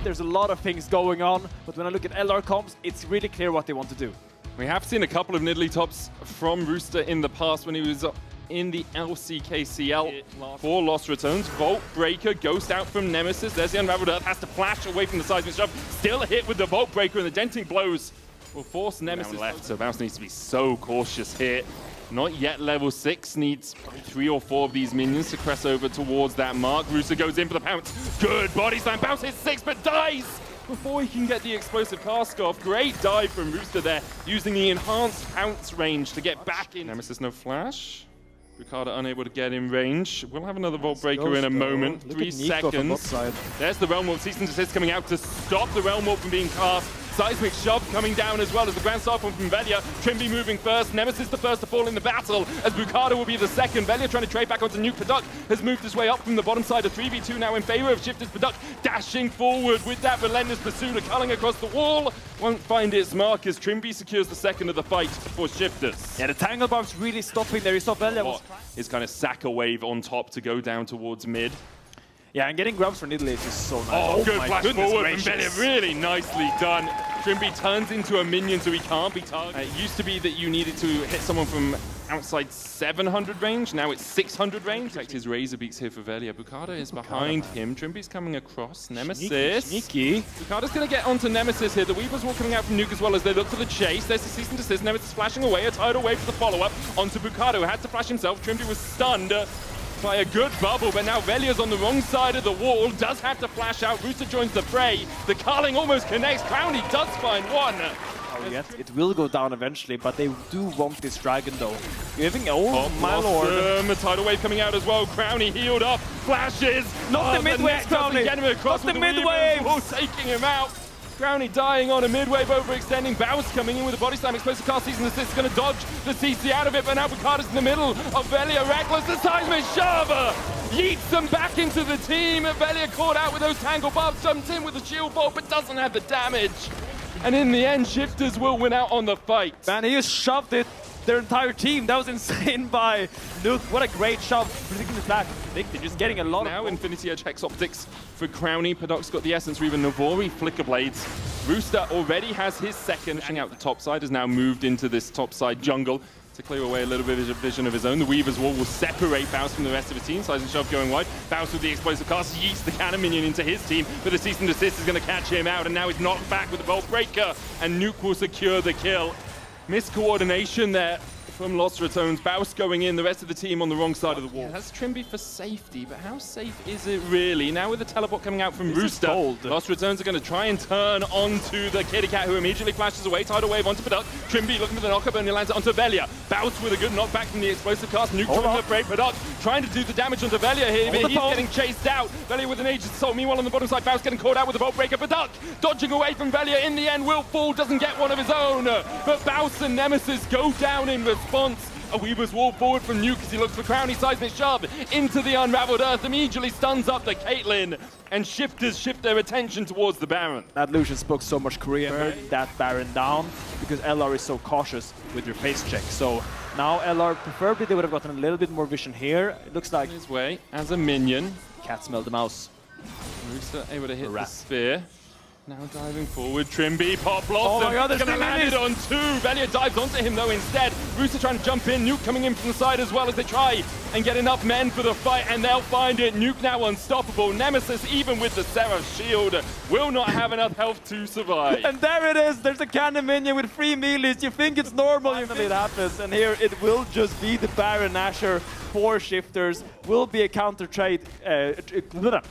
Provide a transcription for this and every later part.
There's a lot of things going on, but when I look at LR comps, it's really clear what they want to do. We have seen a couple of Nidalee tops from Rooster in the past when he was in the LCKCL for Los Ratones. Vault Breaker, Ghost out from Nemesis. There's the Unraveled Earth, has to flash away from the seismic shove. Still a hit with the Vault Breaker, and the denting blows will force Nemesis left. So Baus needs to be so cautious here. Not yet level 6, needs 3 or 4 of these minions to crest over towards that mark. Rooster goes in for the pounce. Good body slam. Baus hits 6 but dies before he can get the explosive cast off. Great dive from Rooster there, using the enhanced pounce range to get back in. Nemesis no flash. Boukada unable to get in range. We'll have another Vault Breaker in a moment. 3 seconds. There's the Realm Warp. Cease and Desist coming out to stop the Realm Warp from being cast. Seismic Shove coming down as well as the Grand Star from Velja. Trymbi moving first. Nemesis the first to fall in the battle, as Boukada will be the second. Velja trying to trade back onto Nuke. Paduck has moved his way up from the bottom side. A 3v2 now in favor of Shifters. Paduck dashing forward with that relentless pursuit. Culling across the wall. Won't find its mark as Trymbi secures the second of the fight for Shifters. Yeah, the Tangle Bomb's really stopping there. You saw Velja is kind of sack a wave on top to go down towards mid. Yeah, and getting grubs for Nidalee is just so nice. Oh, good flash forward from Velja. Really nicely done. Trymbi turns into a minion so he can't be targeted. It used to be that you needed to hit someone from outside 700 range. Now it's 600 range. In fact, his Razor Beaks here for Velja. Boukada is behind him. Trymbi's coming across. Nemesis. Sneaky. Boukada's going to get onto Nemesis here. The Weavers will coming out from Nuke as well as they look for the chase. There's the Cease and Desist. Nemesis flashing away. A tidal wave for the follow-up onto Boukada, who had to flash himself. Trymbi was stunned by a good bubble, but now Velja's on the wrong side of the wall, does have to flash out. Rooster joins the fray. The Carling almost connects. Crownie does find one. Oh, yes, it will go down eventually, but they do want this dragon though. Giving, oh my lord. A tidal wave coming out as well. Crownie healed up. Flashes. Not the mid-wave, Crownie. Not the mid-wave. Taking him out. Crownie dying on a mid-wave, overextending. Baus coming in with a body slam. Explosive cast. Cease and Desist is going to dodge the CC out of it, but now Boukada's in the middle of Velja. Rekkles, the seismic shove yeets them back into the team. Velja caught out with those tangle barbs, jumps in with the shield bolt, but doesn't have the damage. And in the end, Shifters will win out on the fight. Man, he just shoved it. Their entire team. That was insane by Nuke. What a great shove. Predicting the flash. They're just getting a lot now, Infinity Edge Hex Optics for Crownie. Paduck's got the Essence Reaver. Navori Flicker Blades. Rooster already has his second. Pushing out the top side, has now moved into this top side jungle to clear away a little bit of vision of his own. The Weaver's Wall will separate Baus from the rest of his team. Seismic Shove going wide. Baus with the explosive cast yeets the cannon minion into his team, but the Cease and Desist is going to catch him out, and now he's knocked back with the Vault Breaker, and Nuke will secure the kill. Miscoordination there from Los Ratones. Baus going in, the rest of the team on the wrong side of the wall. Yeah, that's Trymbi for safety, but how safe is it really? Now with the teleport coming out from Rooster, Los Ratones are going to try and turn onto the Kitty Cat, who immediately flashes away. Tidal wave onto Paduck. Trymbi looking for the knockup, and he lands it onto Velja. Baus with a good knockback from the explosive cast. Nuke joins the fray. Paduck trying to do the damage onto Velja here, but he's getting chased out. Velja with an Aegis Assault. Meanwhile on the bottom side, Baus getting caught out with the Vault Breaker. Paduck dodging away from Velja. In the end, will fall, doesn't get one of his own. But Baus and Nemesis go down in response. A Weaver's Wall forward from Nuke as he looks for Crownie. Seismic Shove into the Unraveled Earth, immediately stuns up the Caitlyn, and Shifters shift their attention towards the Baron. That Lucian spoke so much Korean, burn that Baron down, because LR is so cautious with your face check. So now LR, preferably they would have gotten a little bit more vision here. It looks like his way as a minion. Cat smelled the mouse. Rooster able to hit the sphere. Now diving forward, Trymbi, Pop Blossom, oh my God, gonna land it on 2. Velja dives onto him though instead. Rooster trying to jump in, Nuke coming in from the side as well as they try and get enough men for the fight, and they'll find it. Nuke now unstoppable. Nemesis, even with the Seraph shield, will not have enough health to survive. And there it is, there's a cannon minion with 3 melees. You think it's normal, finally it happens, and here it will just be the Baron Asher. 4 Shifters will be a counter trade, a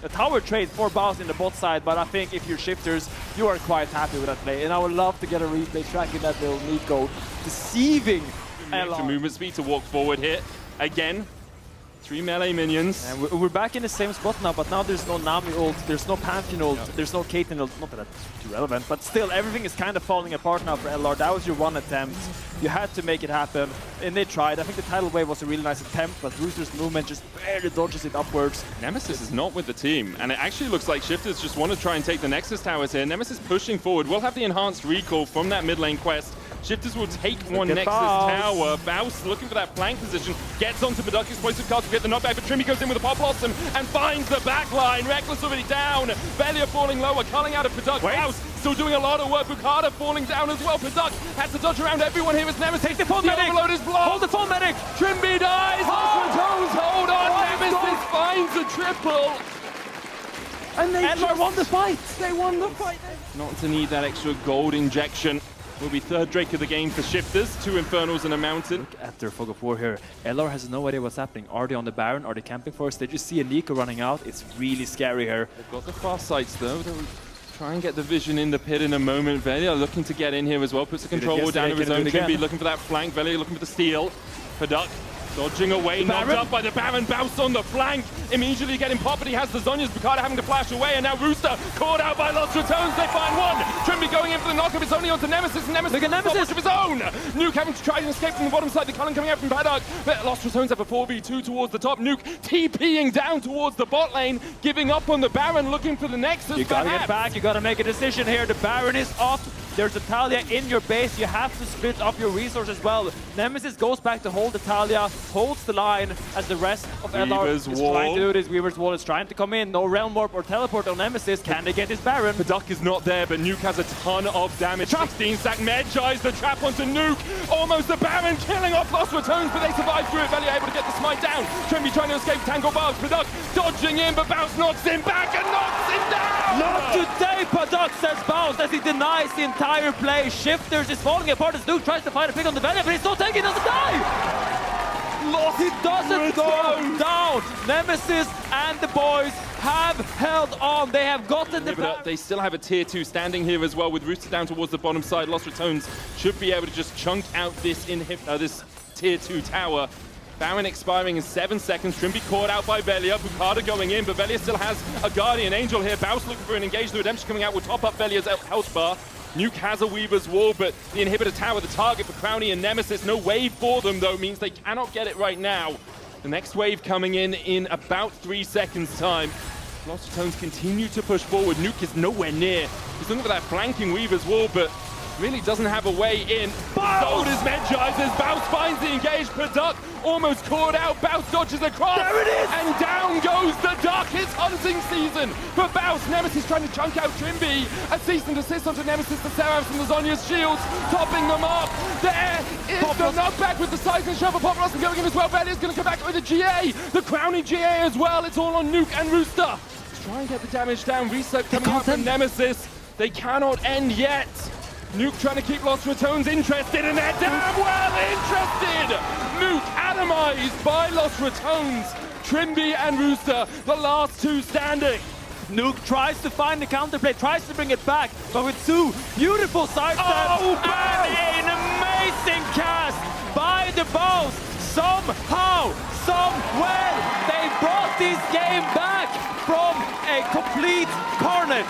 tower trade for Baus in the bot side, but I think if you're Shifters, you are quite happy with that play. And I would love to get a replay tracking that little Neeko deceiving LR. Movement speed to walk forward here. Again, 3 melee minions. And we're back in the same spot now, but now there's no Nami ult, there's no Pantheon ult, there's no Caitlyn ult. Not that that's too relevant, but still, everything is kind of falling apart now for LR. That was your one attempt. You had to make it happen, and they tried. I think the tidal wave was a really nice attempt, but Rooster's movement just barely dodges it upwards. Nemesis is not with the team, and it actually looks like Shifters just want to try and take the Nexus towers here. Nemesis pushing forward. We'll have the enhanced recall from that mid lane quest. Shifters will take one at Nexus Baus. tower. Baus looking for that flank position, gets onto Paduck, explosive cast to get the knockback, but Trymbi goes in with a pop blossom and finds the back line. Rekkles already down. Velja falling lower, culling out of Paduck. Baus still doing a lot of work. Boukada falling down as well. Paduck had to dodge around everyone here as Nemesis. Take the full medic. Overload is blocked. Hold the full medic. Trymbi dies. Ratones hold on. Nemesis finds a triple. And they LR won the fight. They won the fight. Not to need that extra gold injection. Will be third Drake of the game for Shifters. 2 Infernals and a Mountain. Look at their fog of war here. LR has no idea what's happening. Are they on the Baron? Are they camping for us? They just see a Neeko running out. It's really scary here. They've got the fast sights though. They'll try and get the vision in the pit in a moment. Velja looking to get in here as well. Puts the control wall down of his own. Trymbi looking for that flank. Velja looking for the steal. Paduck dodging away, knocked up by the Baron. Baus on the flank, immediately getting popped, but he has the Zhonya's. Boukada having to flash away, and now Rooster caught out by Los Ratones. They find one. Trymbi going in for the knockup. It's only onto Nemesis. Nemesis has so much of his own. Nuke having to try and escape from the bottom side. The Cullen coming out from Paduck. But Los Ratones have a 4v2 towards the top. Nuke TPing down towards the bot lane, giving up on the Baron, looking for the Nexus. You gotta get back. You gotta make a decision here. The Baron is off. There's a Taliyah in your base. You have to split up your resources as well. Nemesis goes back to hold the Taliyah, holds the line as the rest of LR is trying to do this. Weaver's Wall is trying to come in. No Realm Warp or Teleport on Nemesis. Can they get his Baron? Paduck is not there, but Nuke has a ton of damage. 16 stack Medjai's the trap onto Nuke. Almost the Baron killing off Los Ratones, but they survive through it. Velja able to get the smite down. Trymbi trying to escape Tangle Baus. Paduck dodging in, but Baus knocks him back and knocks him down! Not today, Paduck, says Baus as he denies the entire play. Shifters is falling apart as Nuke tries to find a pick on the Velja, but he's not taking, he doesn't die! He doesn't go down! Nemesis and the boys have held on. They have gotten the... They still have a tier 2 standing here as well with Rooster down towards the bottom side. Los Ratones should be able to just chunk out this this tier 2 tower. Baron expiring in 7 seconds. Trymbi caught out by Velja. Boukada going in, but Velja still has a Guardian Angel here. Baus looking for an engage. The Redemption coming out will top up Velja's health bar. Nuke has a Weaver's Wall, but the Inhibitor Tower, the target for Crownie and Nemesis. No wave for them, though, means they cannot get it right now. The next wave coming in about 3 seconds' time. Los Ratones continue to push forward. Nuke is nowhere near. He's looking for that flanking Weaver's Wall, but really doesn't have a way in. So does Medjai's as Baus finds the engage. Paduck almost caught out. Baus dodges across. There it is! And down goes the Duck. It's hunting season for Baus. Nemesis trying to chunk out Trymbi. A cease and desist onto Nemesis. The Seraphs and the Zhonya's shields topping them up. There is the knockback with the Seismic Shovel. Pop Blossom going in as well. Velja's going to come back with a GA. The Crownie GA as well. It's all on Nuke and Rooster. Let's try and get the damage down. Reset coming out from Nemesis. They cannot end yet. Nuke trying to keep Los Ratones interested, and they're damn well interested! Nuke atomized by Los Ratones. Trymbi and Rooster, the last 2 standing. Nuke tries to find the counterplay, tries to bring it back, but with 2 beautiful side steps and an amazing cast by the Baus. Somehow, somewhere, they brought this game back from a complete carnage.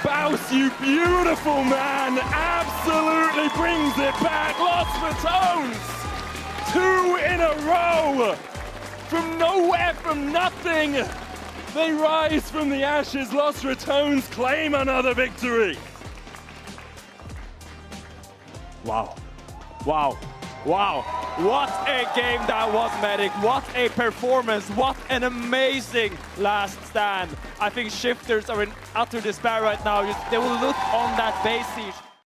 Baus, you beautiful man, absolutely brings it back. Los Ratones, 2 in a row. From nowhere, from nothing, they rise from the ashes. Los Ratones claim another victory. Wow. Wow. Wow. What a game that was, Medic. What a performance. What an amazing last stand. I think Shifters are in utter despair right now. They will look on that base siege.